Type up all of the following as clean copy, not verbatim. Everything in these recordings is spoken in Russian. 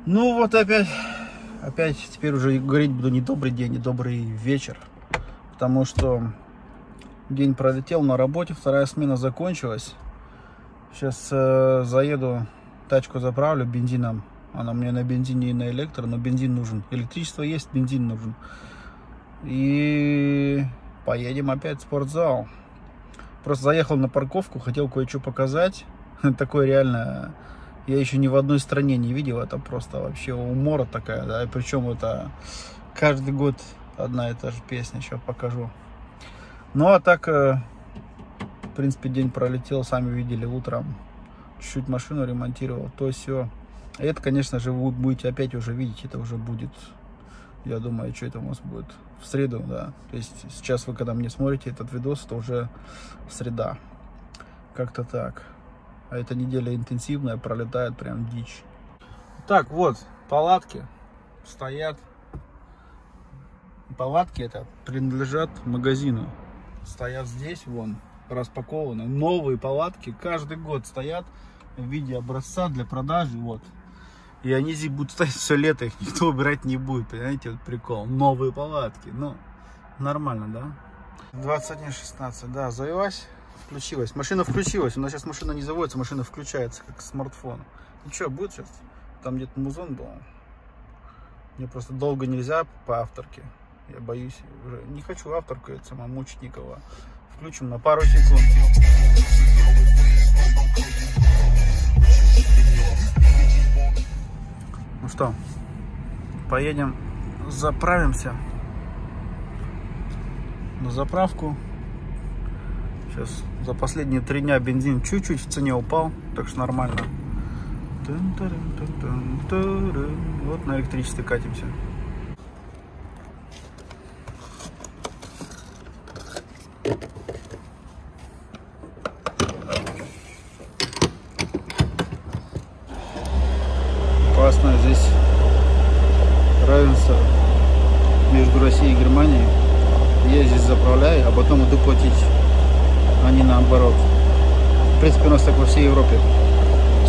Ну вот опять теперь уже говорить буду не добрый день, не добрый вечер. Потому что день пролетел на работе, вторая смена закончилась. Сейчас заеду, тачку заправлю бензином. Она мне на бензине и на электро, но бензин нужен. Электричество есть, бензин нужен. И поедем опять в спортзал. Просто заехал на парковку, хотел кое-что показать. Такое реально, я еще ни в одной стране не видел. Это просто вообще умора такая, да. И причем это каждый год одна и та же песня. Сейчас покажу. Ну а так, в принципе, день пролетел, сами видели, утром чуть-чуть машину ремонтировал, то все. И это, конечно же, вы будете опять уже видеть, это уже будет, я думаю, что это у нас будет в среду, да. То есть сейчас вы, когда мне смотрите этот видос, это уже среда. Как-то так. А эта неделя интенсивная, пролетает прям дичь. Так, вот, палатки стоят. Палатки это принадлежат магазину. Стоят здесь, вон, распакованы. Новые палатки каждый год стоят в виде образца для продажи, вот. И они здесь будут стоять все лето, их никто убирать не будет, понимаете, вот прикол. Новые палатки, ну, нормально, да? 21:16, да, завелась, включилась. Машина включилась, у нас сейчас машина не заводится, машина включается, как смартфон. Ну что, будет сейчас? Там где-то музон был. Мне просто долго нельзя по авторке. Я боюсь, уже не хочу авторку, это сама мучить никого. Включим на пару секунд. Ну что, поедем, заправимся на заправку. Сейчас за последние 3 дня бензин чуть-чуть в цене упал, так что нормально. Вот на электричестве катимся. Классно здесь равенство между Россией и Германией. Я здесь заправляю, а потом иду платить, а не наоборот. В принципе, у нас так во всей Европе.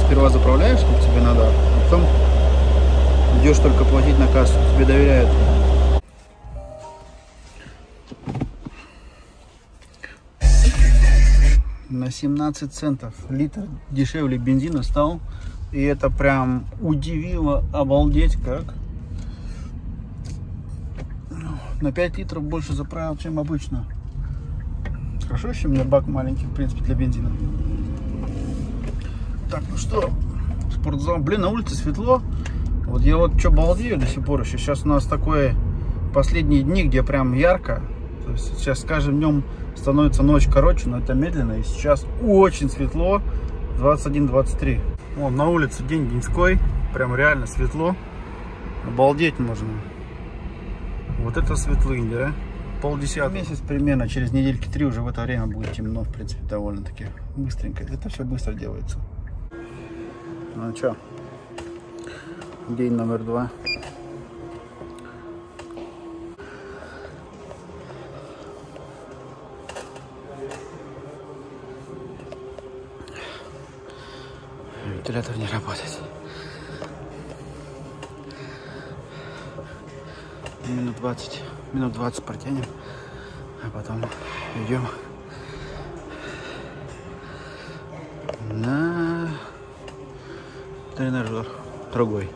Сперва заправляешь, как тебе надо, а потом идешь только платить на кассу, тебе доверяют. На 17 центов литр дешевле бензина стал. И это прям удивило, обалдеть как. На 5 литров больше заправил, чем обычно. Хорошо, еще у меня бак маленький, в принципе, для бензина. Так, ну что, спортзал. Блин, на улице светло. Вот я вот что балдею до сих пор еще. Сейчас у нас такое последние дни, где прям ярко. То есть сейчас с каждым днем становится ночь короче, но это медленно. И сейчас очень светло. 21-23. Вон на улице день деньской. Прям реально светло. Обалдеть можно. Вот это светлынь, да? 9:30. Месяц примерно, через недельки 3 уже в это время будет темно, в принципе, довольно-таки быстренько. Это все быстро делается. Ну что, день номер 2. Вентилятор не работает. Минут 20 протянем, а потом идем на тренажер другой.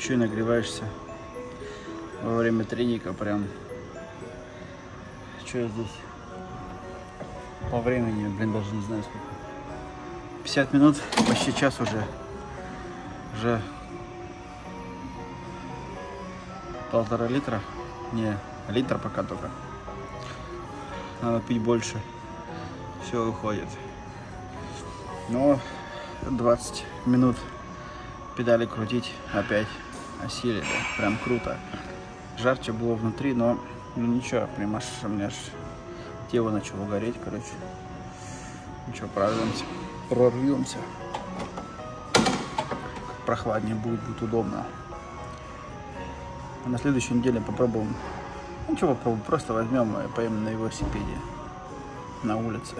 еще и нагреваешься во время треника прям. Что здесь по времени, блин, даже не знаю сколько. 50 минут, почти час уже. Уже 1,5 литра. Не, литр пока только. Надо пить больше. Все выходит. Но 20 минут педали крутить опять осилили. Прям круто. Жарче было внутри, но ну ничего, прям аж у меня аж тело начало гореть, короче. Ничего, прорвемся. Прохладнее будет удобно. А на следующей неделе попробуем. Ничего, попробуем, просто возьмем и поедем на велосипеде на улице.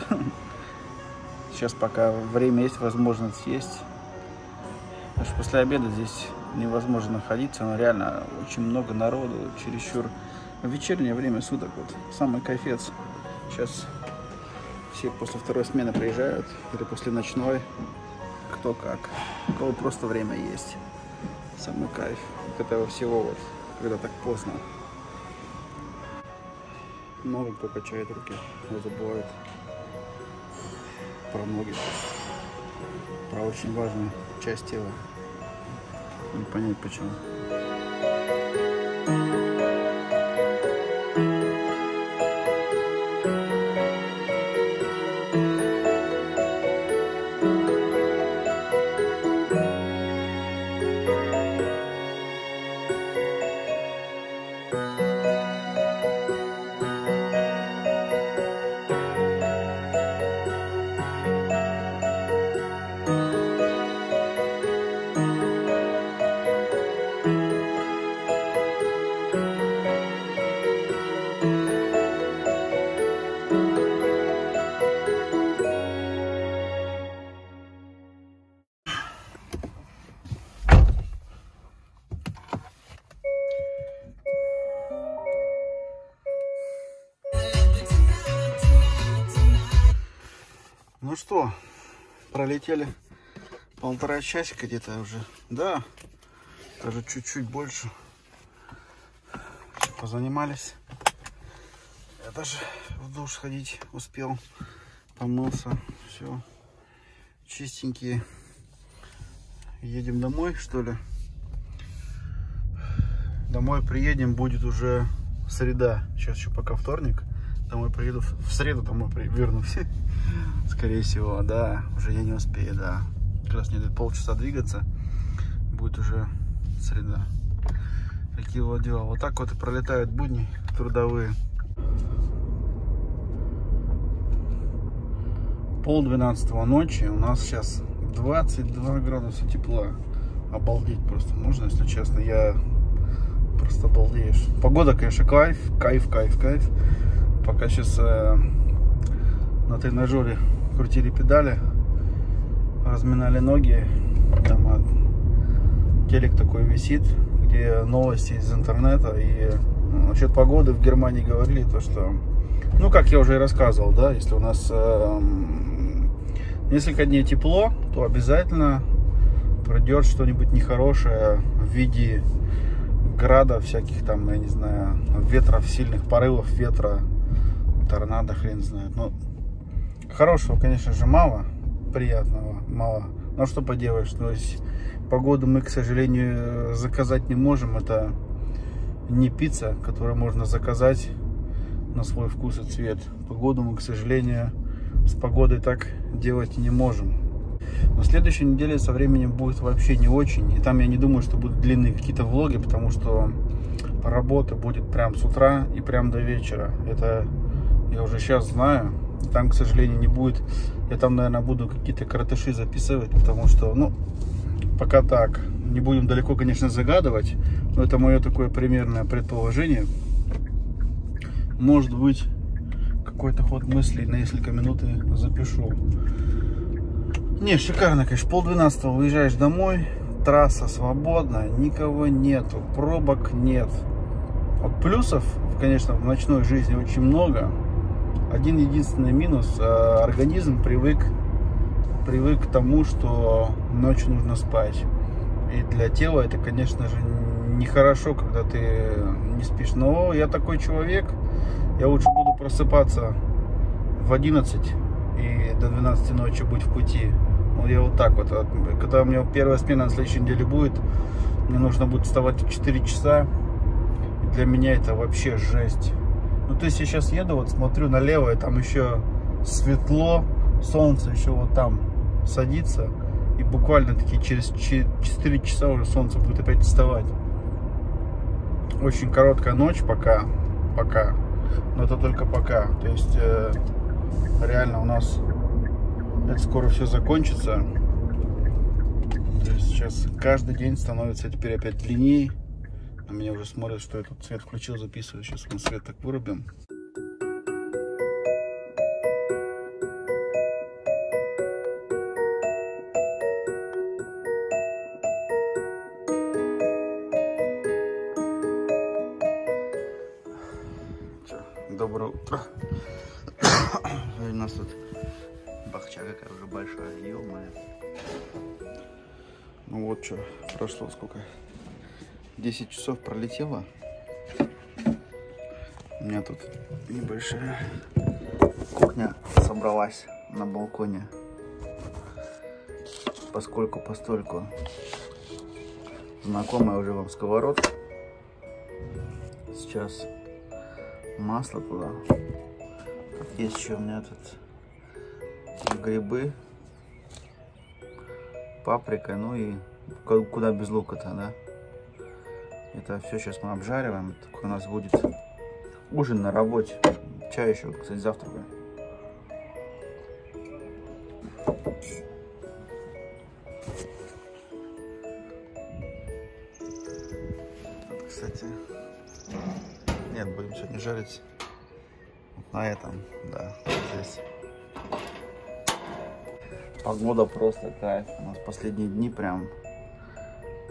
Сейчас пока время есть, возможность есть. Потому что после обеда здесь невозможно находиться, но реально очень много народу, чересчур. В вечернее время суток вот самый кайфец. Сейчас все после второй смены приезжают, или после ночной, кто как, у кого просто время есть. Самый кайф от этого всего, вот, когда так поздно. Много кто качает руки, но забывает про ноги, про очень важную часть тела. Не понять почему. Ну что, пролетели 1,5 часика где-то уже, да, даже чуть-чуть больше. Позанимались. Я даже в душ ходить успел, помылся, все, чистенькие. Едем домой, что ли? Домой приедем, будет уже среда, сейчас еще пока вторник. Домой приеду в среду, домой вернусь. Скорее всего, да, уже я не успею, да. Как раз мне дают полчаса двигаться, будет уже среда. Такие вот дела. Вот так вот и пролетают будни трудовые. 11:30 ночи, у нас сейчас 22 градуса тепла. Обалдеть просто можно, если честно. Я просто обалдеешь. Погода, конечно, кайф. Пока сейчас на тренажере крутили педали, разминали ноги, там телек такой висит, где новости из интернета, и насчет погоды в Германии говорили то, что, ну как я уже и рассказывал, да, если у нас несколько дней тепло, то обязательно придет что-нибудь нехорошее в виде града, всяких там, я не знаю, ветров, сильных порывов ветра, торнадо, хрен знает. Но хорошего, конечно же, мало, приятного мало. Но что поделаешь, то есть погоду мы, к сожалению, заказать не можем. Это не пицца, которую можно заказать на свой вкус и цвет. Погоду мы, к сожалению, с погодой так делать не можем. Но следующей неделе со временем будет вообще не очень. И там я не думаю, что будут длинные какие-то влоги, потому что работа будет прям с утра и прям до вечера. Это я уже сейчас знаю. Там, к сожалению, не будет. Я там, наверное, буду какие-то коротыши записывать, потому что, ну, пока так. Не будем далеко, конечно, загадывать, но это мое такое примерное предположение. Может быть, какой-то ход мыслей на несколько минут и запишу. Не, шикарно, конечно. 11:30 выезжаешь домой, трасса свободна, никого нету, пробок нет. Вот плюсов, конечно, в ночной жизни очень много. Один единственный минус: организм привык к тому, что ночью нужно спать. И для тела это, конечно же, нехорошо, когда ты не спишь. Но я такой человек, я лучше буду просыпаться в 11 и до 12 ночи быть в пути. Вот я вот так вот. Когда у меня первая смена на следующей неделе будет, мне нужно будет вставать в 4 часа. И для меня это вообще жесть. Ну, то есть я сейчас еду, вот смотрю налево, и там еще светло, солнце еще вот там садится. И буквально таки через 4 часа уже солнце будет опять вставать. Очень короткая ночь пока. Но это только пока. То есть реально у нас это скоро все закончится. То есть сейчас каждый день становится теперь опять длиннее. На меня уже смотрят, что я тут свет включил, записываю. Сейчас мы свет так вырубим. Доброе утро. У нас тут бахча какая уже большая, ё-моё. Ну вот что, прошло сколько? 10 часов пролетело. У меня тут небольшая кухня собралась на балконе. Постольку. Знакомая уже вам сковородка. Сейчас масло туда. Тут есть еще у меня тут грибы, паприка, ну и куда без лука-то, да? Это все сейчас мы обжариваем. Такой у нас будет ужин на работе. Чай еще, кстати, завтракаем. Тут, кстати, нет, будем сегодня жарить на этом, да, здесь. Погода просто кайф. У нас последние дни прям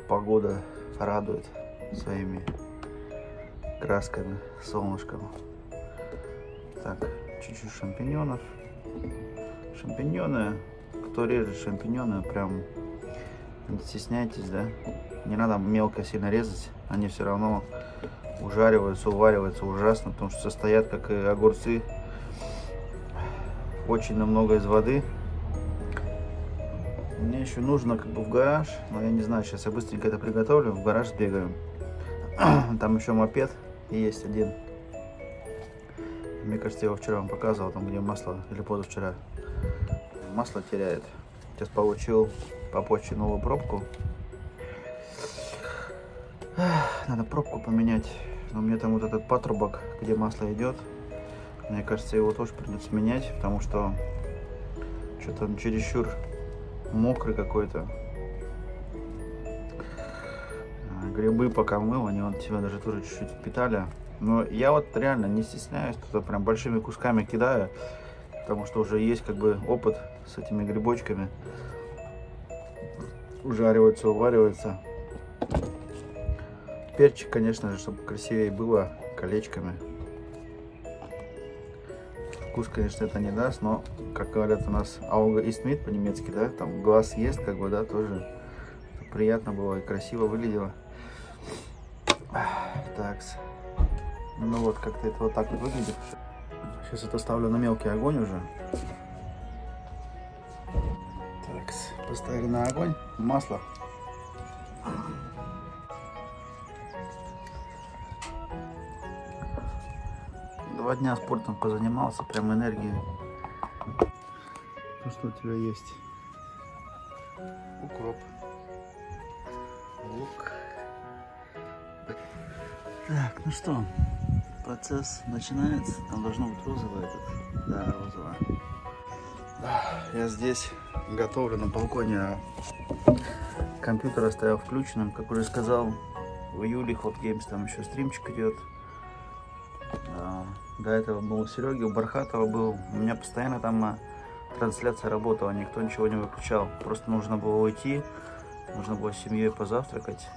погода радует своими красками, солнышком. Так, чуть-чуть шампиньонов. Шампиньоны, кто режет шампиньоны, прям не стесняйтесь, да. Не надо мелко сильно резать, они все равно ужариваются, увариваются ужасно, потому что состоят, как и огурцы, очень много из воды. Мне еще нужно как бы в гараж, но я не знаю, сейчас я быстренько это приготовлю, в гараж сбегаю. Там еще мопед есть один. Мне кажется, я его вчера вам показывал, там где масло, или позавчера. Масло теряет. Сейчас получил по почте новую пробку. Надо пробку поменять. Но у меня там вот этот патрубок, где масло идет. Мне кажется, его тоже придется менять, потому что что-то он чересчур мокрый какой-то. Грибы пока мыл, они вот себя даже тоже чуть-чуть впитали. Но я вот реально не стесняюсь, туда прям большими кусками кидаю, потому что уже есть как бы опыт с этими грибочками. Ужаривается, уваривается. Перчик, конечно же, чтобы красивее было, колечками. Вкус, конечно, это не даст, но, как говорят у нас, Auge ist mit по-немецки, да, там глаз ест, как бы, да, тоже приятно было и красиво выглядело. Так, ну вот, как-то это вот так вот выглядит. Сейчас это ставлю на мелкий огонь уже. Так, поставили на огонь масло. Два дня спортом позанимался, прям энергии. Ну что у тебя есть? Укроп. Лук. Так, ну что, процесс начинается. Там должно быть розовое этот. Да, розовое. Я здесь готовлю на балконе. Компьютер оставил включенным, как уже сказал. В июле Hot Games там еще стримчик идет. До этого был у Сереги, у Бархатова был. У меня постоянно там трансляция работала, никто ничего не выключал. Просто нужно было уйти, нужно было с семьей позавтракать.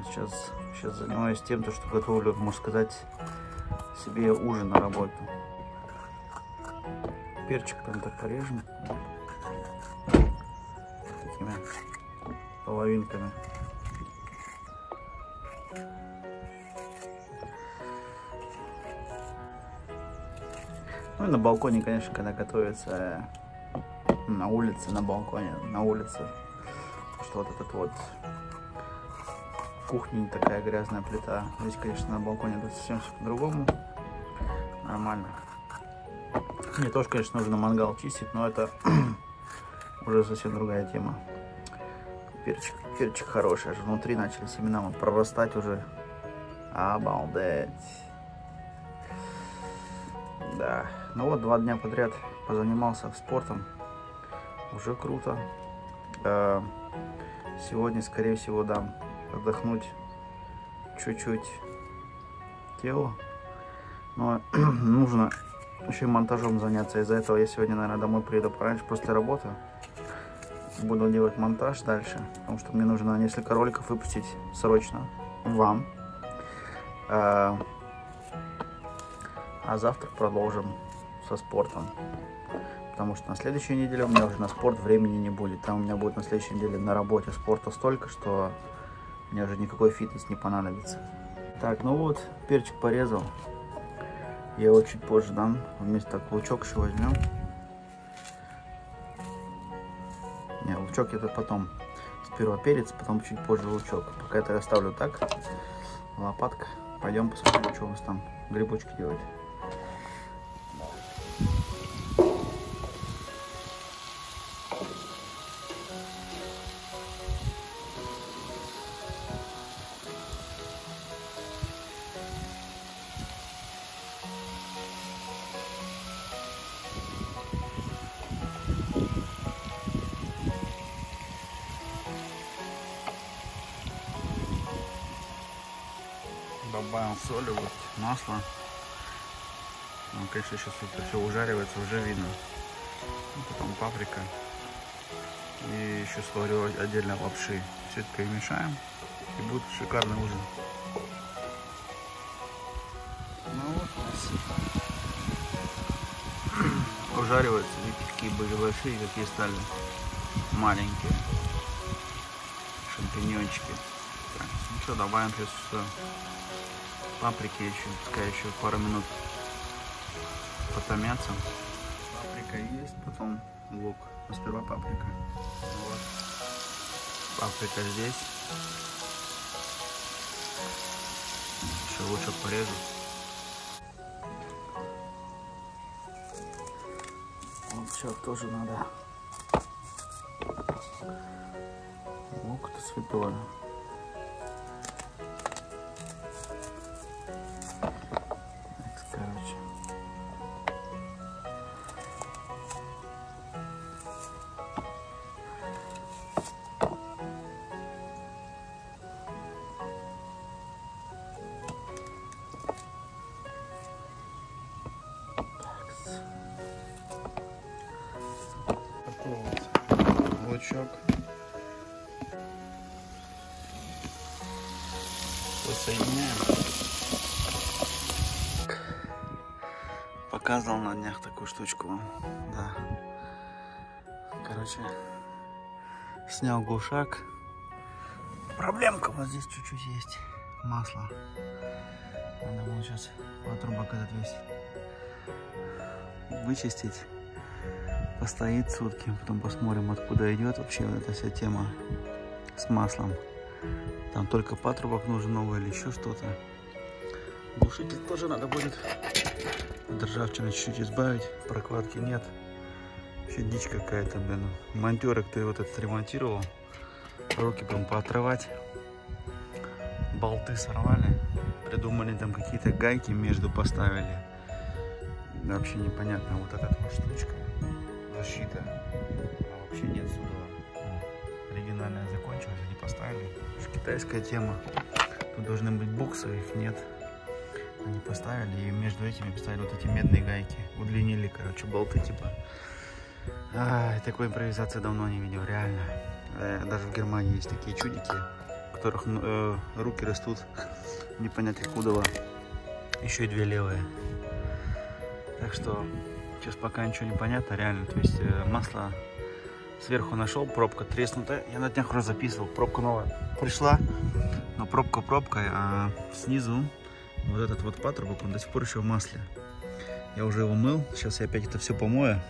Сейчас занимаюсь тем, что готовлю, можно сказать, себе ужин на работу. Перчик прям так порежем. Такими половинками. Ну и на балконе, конечно, когда готовится на улице, на балконе, на улице, что вот этот вот кухня такая грязная плита. Здесь, конечно, на балконе это совсем все по-другому. Нормально. Мне тоже, конечно, нужно мангал чистить, но это уже совсем другая тема. Перчик хороший, аж внутри начали семена прорастать уже. Обалдеть. Да. Ну вот 2 дня подряд позанимался спортом. Уже круто. Сегодня, скорее всего, дам отдохнуть чуть-чуть телу. Но нужно еще и монтажом заняться. Из-за этого я сегодня, наверное, домой приеду пораньше после работы. Буду делать монтаж дальше, потому что мне нужно несколько роликов выпустить срочно вам. А завтра продолжим со спортом. Потому что на следующей неделе у меня уже на спорт времени не будет. Там у меня будет на следующей неделе на работе спорта столько, что мне уже никакой фитнес не понадобится. Так, ну вот, перчик порезал. Я его чуть позже дам. Вместо лучок еще возьмем. Не, лучок это потом. Сперва перец, потом чуть позже лучок. Пока это я оставлю так. Лопатка. Пойдем посмотрим, что у вас там грибочки делать. Добавим соли, вот масло. Ну, конечно, сейчас это все ужаривается, уже видно. Потом паприка. И еще сварю отдельно лапши. Все это перемешаем, и будет шикарный ужин. Ну вот у нас ужариваются. Видите, какие были большие, какие стали маленькие. Шампиньончики. Так, ну что, добавим сейчас паприки еще, пускай еще пару минут потомятся. Паприка есть, потом лук. Но сперва паприка. Вот. Паприка здесь. Еще лучок порежу. Лучок тоже надо. Лук-то святой. Короче. Такой вот лучок. Соединяем. Показывал на днях такую штучку вам. Да. Короче, снял глушак. Проблемка вот здесь чуть-чуть есть. Масло. Надо было сейчас патрубок этот весь вычистить. Постоит сутки. Потом посмотрим, откуда идет вообще вот эта вся тема с маслом. Там только патрубок нужен новый или еще что-то. Глушитель тоже надо будет от ржавчины чуть-чуть избавить. Прокладки нет. Вообще дичь какая-то, блин. Монтеры, кто вот этот ремонтировал, руки прям поотрывать. Болты сорвали. Придумали там какие-то гайки между поставили. Вообще непонятно. Вот эта вот штучка. Защита. А вообще нет сюда. Оригинальная закончилась, они поставили. Китайская тема. Тут должны быть боксы, их нет. Они поставили, и между этими поставили вот эти медные гайки. Удлинили, короче, болты типа. Такой импровизации давно не видел, реально. Даже в Германии есть такие чудики, у которых руки растут непонятно откуда. Еще и 2 левые. Так что сейчас пока ничего не понятно, реально. То есть масло Сверху нашел, пробка треснутая. Я на днях уже записывал, пробка новая пришла. Но пробка пробкой, а снизу вот этот вот патрубок, он до сих пор еще в масле. Я уже его мыл, сейчас я опять это все помою.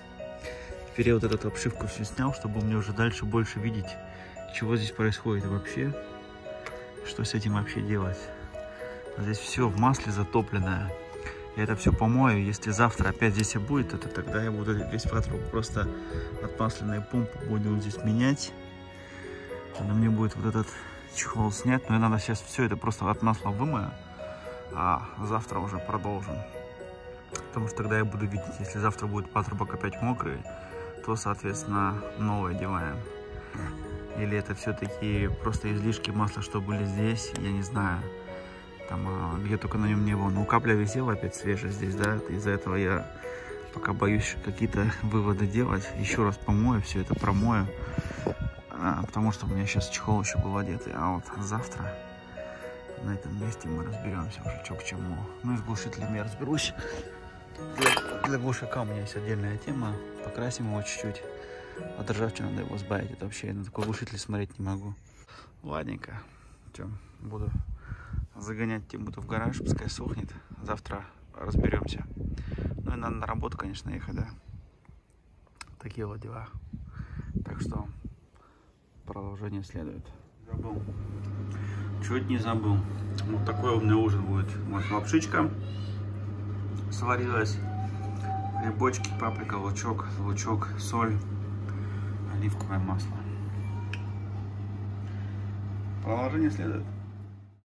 Теперь я вот эту обшивку все снял, чтобы мне уже дальше больше видеть, чего здесь происходит вообще. Что с этим вообще делать. Здесь все в масле затопленное. Я это все помою. Если завтра опять здесь и будет, то тогда я буду весь патрубок просто от масляной помпы буду здесь менять. Тогда мне будет вот этот чехол снять. Но я надо сейчас все это просто от масла вымою. А завтра уже продолжим. Потому что тогда я буду видеть, если завтра будет патрубок опять мокрый, то, соответственно, новое одеваем. Или это все-таки просто излишки масла, что были здесь, я не знаю. Там, где только на нем не было. Ну, капля висела опять свежая здесь, да. Из-за этого я пока боюсь какие-то выводы делать. Еще раз помою, все это промою. Потому что у меня сейчас чехол еще был одетый. А вот завтра на этом месте мы разберемся уже, что к чему. Ну и с глушителями я разберусь. Для глушака у меня есть отдельная тема. Покрасим его чуть-чуть. От ржавчины надо его сбавить. Это вообще я на такой глушитель смотреть не могу. Ладненько. Что, буду загонять Тимуту в гараж, пускай сохнет. Завтра разберемся. Ну и надо на работу, конечно, ехать, да. Такие вот дела. Так что продолжение следует. Забыл. Чуть не забыл. Вот такой у меня ужин будет. Вот лапшичка сварилась. Грибочки, паприка, лучок, соль, оливковое масло. Продолжение следует.